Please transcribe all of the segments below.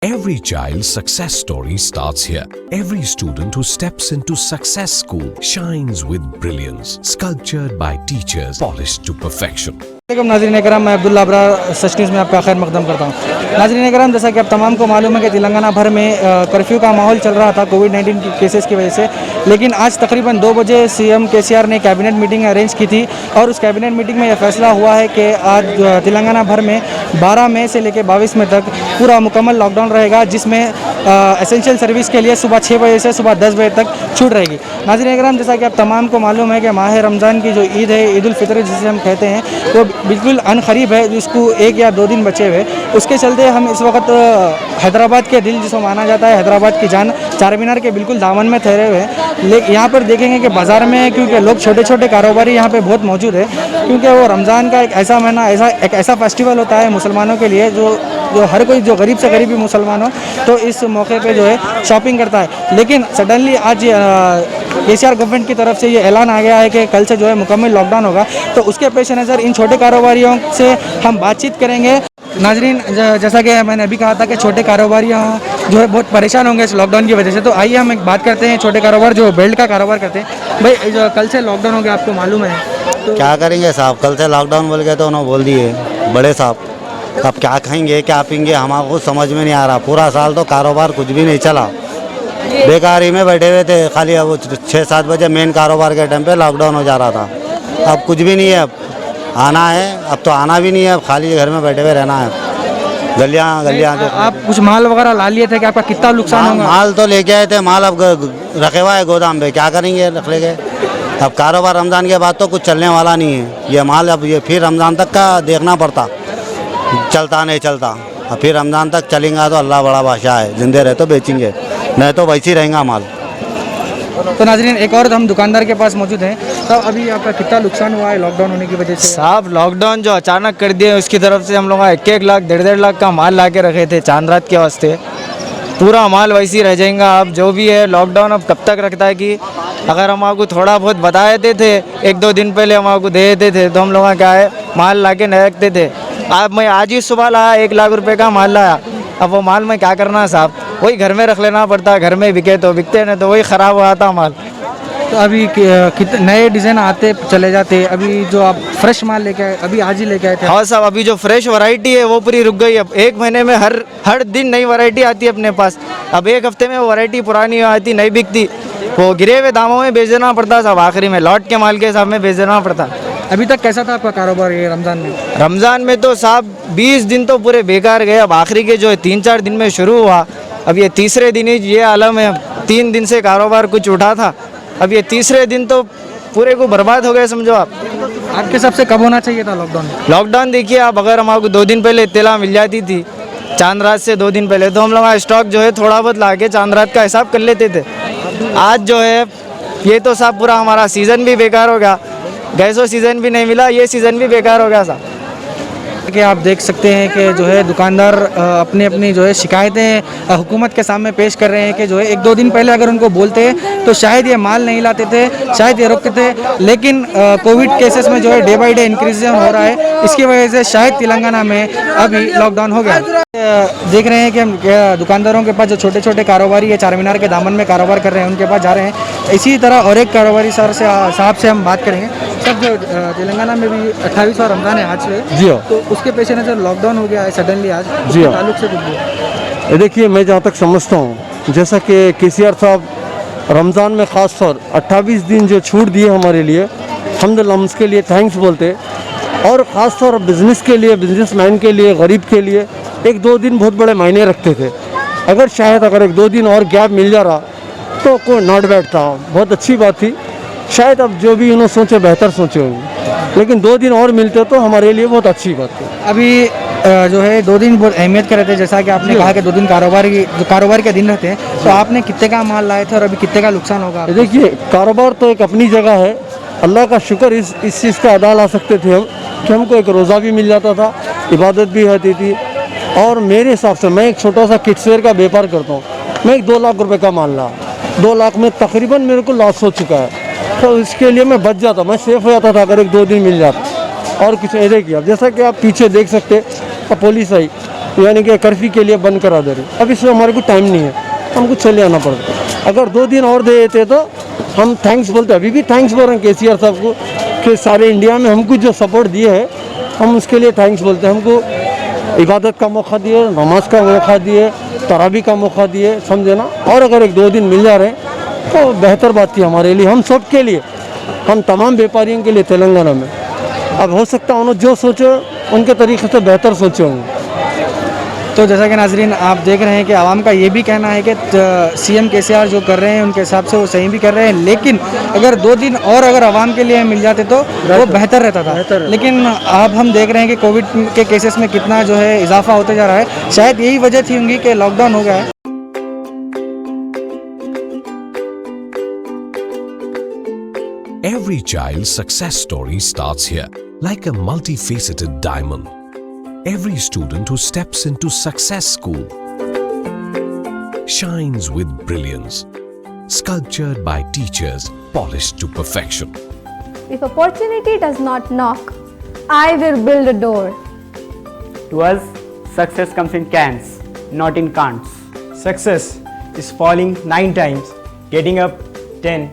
Every child's success story starts here. Every student who steps into Success School shines with brilliance, sculptured by teachers, polished to perfection. नाज़रीन कराम, मैं अब्दुल्ला अबरार सच news में आपका खैर मकदम करता हूँ। नाज़रीन कराम, जैसा कि आप तमाम को मालूम है कि तेलंगाना भर में कर्फ्यू का माहौल चल रहा था कोविड-19 के केसेस की वजह से, लेकिन आज तकरीबन 2 बजे सीएम केसीआर ने कैबिनेट मीटिंग अरेंज की थी और उस कैबिनेट मीटिंग में यह फैसला हुआ है कि आज तेलंगाना भर में 12 मई से लेकर 22 मई तक पूरा मुकम्मल लॉकडाउन रहेगा, जिसमें एसेंशियल सर्विस के लिए सुबह 6 बजे से सुबह 10 बजे तक छूट रहेगी। नाज़रीन कराम, जैसा कि आप तमाम को मालूम है कि माह रमज़ान की जो ईद है, ईद उल फितर जिसे हम कहते हैं, वो बिल्कुल अनकरीब है, जिसको 1 या 2 दिन बचे हुए। उसके चलते हम इस वक्त हैदराबाद के दिल जिसको माना जाता है, हैदराबाद की जान, चार मीनार के बिल्कुल दामन में ठहरे हुए हैं। लेकिन यहाँ पर देखेंगे कि बाज़ार में, क्योंकि लोग छोटे छोटे कारोबारी यहाँ पे बहुत मौजूद है, क्योंकि वो रमज़ान का एक ऐसा महीना, एक ऐसा फेस्टिवल होता है मुसलमानों के लिए, जो हर कोई, जो गरीब से गरीब भी मुसलमान हो, तो इस मौके पे जो है शॉपिंग करता है। लेकिन सडनली आज केसीआर गवर्नमेंट की तरफ से ये ऐलान आ गया है कि कल से जो है मुकम्मल लॉकडाउन होगा, तो उसके पेश नज़र इन छोटे कारोबारियों से हम बातचीत करेंगे। नाजरीन, जैसा कि मैंने अभी कहा था कि छोटे कारोबारियों जो है बहुत परेशान होंगे इस लॉकडाउन की वजह से, तो आइए हम एक बात करते हैं छोटे कारोबार जो बेल्ट का कारोबार करते हैं। भाई, जो कल से लॉकडाउन हो गया, आपको मालूम है, तो क्या करेंगे साहब? कल से लॉकडाउन बोल के तो उन्होंने बोल दिए बड़े साहब। अब क्या खाएंगे क्या पीएंगे, हमारे को समझ में नहीं आ रहा। पूरा साल तो कारोबार कुछ भी नहीं चला, बेकारी में बैठे हुए थे। खाली अब 6-7 बजे मेन कारोबार के टाइम पे लॉकडाउन हो जा रहा था। अब कुछ भी नहीं है, अब आना है, अब तो आना भी नहीं है, अब खाली घर में बैठे हुए रहना है। गलियाँ जो आप कुछ माल वगैरह ला लिए थे कि आपका कितना नुकसान होगा? माल तो लेके आए थे, माल अब रखे हुआ है गोदाम पे, क्या करेंगे रख ले गए। अब कारोबार रमज़ान के बाद तो कुछ चलने वाला नहीं है। ये माल अब ये फिर रमज़ान तक का देखना पड़ता, चलता नहीं चलता। अब फिर रमज़ान तक चलेंगा तो अल्लाह बड़ा बादशाह है, जिंदे रहे तो बेचेंगे, नहीं तो वैसे ही रहेगा माल। तो नाजरीन, एक और हम दुकानदार के पास मौजूद हैं। तब अभी आपका कितना नुकसान हुआ है लॉकडाउन होने की वजह से? साहब, लॉकडाउन जो अचानक कर दिए, उसकी तरफ से हम लोग 1-1 लाख 1.5 लाख का माल ला के रखे थे चांद रात के वास्ते। पूरा माल वैसे ही रह जाएगा। अब जो भी है लॉकडाउन अब कब तक रखता है कि अगर हम आपको थोड़ा बहुत बता देते थे, 1-2 दिन पहले हम आपको दे देते थे, तो हम लोग क्या है माल ला के नहीं रखते थे। अब मैं आज ही सुबह लाया 1 लाख रुपए का माल लाया। अब वो माल में क्या करना है साहब, वही घर में रख लेना पड़ता है। घर में बिके तो बिकते नहीं तो वही ख़राब हुआ था माल। तो अभी नए डिज़ाइन आते चले जाते, अभी जो आप फ्रेश माल लेके आए, अभी आज ही लेके आए थे? हाँ साहब, अभी जो फ्रेश वैरायटी है वो पूरी रुक गई। अब 1 महीने में हर दिन नई वैरायटी आती है अपने पास। अब 1 हफ्ते में वो वैरायटी पुरानी आती, नहीं बिकती, वो गिरे हुए दामों में बेच देना पड़ता साहब। आखिरी में लौट के माल के हिसाब में बेच देना पड़ता। अभी तक कैसा था आपका कारोबार ये रमज़ान में? रमज़ान में तो साहब 20 दिन तो पूरे बेकार गए। अब आखिरी के जो है 3-4 दिन में शुरू हुआ, अब ये तीसरे दिन ही ये आलम है। 3 दिन से कारोबार कुछ उठा था, अब ये तीसरे दिन तो पूरे को बर्बाद हो गए समझो आप। आपके हिसाब से कब होना चाहिए था लॉकडाउन? लॉकडाउन देखिए आप, अगर हम आपको 2 दिन पहले इत्तला मिल जाती थी, चांद रात से 2 दिन पहले, तो हम लोग स्टॉक जो है थोड़ा बहुत ला के चांद रात का हिसाब कर लेते थे। आज जो है ये तो साहब पूरा हमारा सीज़न भी बेकार हो गया। गैसो सीज़न भी नहीं मिला, ये सीज़न भी बेकार हो गया साहब। कि आप देख सकते हैं कि जो है दुकानदार अपनी अपनी जो है शिकायतें हुकूमत के सामने पेश कर रहे हैं कि जो है 1-2 दिन पहले अगर उनको बोलते तो शायद ये माल नहीं लाते थे, शायद ये रोकते थे। लेकिन कोविड केसेस में जो है डे बाई डे इंक्रीज हो रहा है, इसकी वजह से शायद तेलंगाना में अभी लॉकडाउन हो गया। देख रहे हैं कि हम दुकानदारों के पास जो छोटे छोटे कारोबारी है, चार मीनार के दामन में कारोबार कर रहे हैं, उनके पास जा रहे हैं। इसी तरह और एक कारोबारी साहब से हम बात करेंगे। सर, जो तेलंगाना में भी 28वां रमज़ान है आज से, जी हाँ, तो उसके पेश नज़र लॉकडाउन हो गया है सडनली आज, जी हाँ। ताल्लुक से कुछ ये देखिए, मैं जहाँ तक समझता हूँ, जैसा कि केसीआर साहब रमज़ान में ख़ास तौर 28 दिन जो छूट दिए हमारे लिए, अल्हम्दुलिल्लाह हम उसके लिए थैंक्स बोलते। और ख़ास तौर बिज़नेस के लिए, बिजनेसमैन के लिए, गरीब के लिए 1-2 दिन बहुत बड़े मायने रखते थे। अगर शायद 1-2 दिन और गैप मिल जा रहा तो कोई नॉट बैड था, बहुत अच्छी बात थी। शायद अब जो भी उन्होंने सोचे बेहतर सोचे होंगे, लेकिन 2 दिन और मिलते तो हमारे लिए बहुत अच्छी बात थी। अभी जो है 2 दिन बहुत अहमियत के रहते हैं, जैसा कि आपने कहा कि 2 दिन कारोबार के दिन रहते हैं, तो आपने कितने का माल लाए थे और अभी कितने का नुकसान होगा? देखिए, कारोबार तो एक अपनी जगह है, अल्लाह का शुक्र इस चीज़ का अदा ला सकते थे हम कि हमको एक रोज़ा भी मिल जाता था, इबादत भी होती थी। और मेरे हिसाब से मैं एक छोटा सा किड्सवेयर का व्यापार करता हूँ, मैं एक 2 लाख रुपए का माल ला, 2 लाख में तकरीबन मेरे को लॉस हो चुका है। तो इसके लिए मैं बच जाता, मैं सेफ हो जाता था अगर 1-2 दिन मिल जाता। और कुछ ऐसे किया, जैसा कि आप पीछे देख सकते पुलिस आई, यानी कि कर्फ्यू के लिए बंद करा दे रहे। अब इसमें हमारे को टाइम नहीं है, हमको चले आना पड़ता। अगर 2 दिन और दे देते तो हम थैंक्स बोलते। अभी भी थैंक्स बोल रहे हैं केसीआर साहब को कि सारे इंडिया में हमको जो सपोर्ट दिए है, हम उसके लिए थैंक्स बोलते हैं। हमको इबादत का मौका दिए, नमाज का मौका दिए, तरावी का मौका दिए, समझे ना। और अगर 1-2 दिन मिल जा रहे हैं तो बेहतर बात थी हमारे लिए, हम सब के लिए, हम तमाम व्यापारियों के लिए तेलंगाना में। अब हो सकता है उन्होंने जो सोचो उनके तरीके से बेहतर सोचे होंगे। तो जैसा कि नाजरीन आप देख रहे हैं कि आवाम का ये भी कहना है कि सीएम केसीआर जो कर रहे हैं उनके हिसाब से वो सही भी कर रहे हैं, लेकिन अगर 2 दिन और अगर आवाम के लिए मिल जाते तो वो बेहतर रहता था। लेकिन अब हम देख रहे हैं कि कोविड के केसेस में कितना जो है इजाफा होते जा रहा है। शायद यही वजह थी होंगी कि लॉकडाउन हो गया है। Every child's success story starts here, like a multifaceted diamond. Every student who steps into success school shines with brilliance, sculptured by teachers polished to perfection. If opportunity does not knock, I will build a door. To us, success comes in cans, not in can'ts. Success is falling 9 times, getting up 10.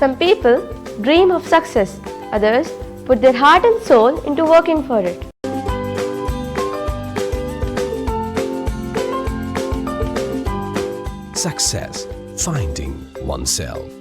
Some people dream of success, others put their heart and soul into working for it. Success, finding oneself.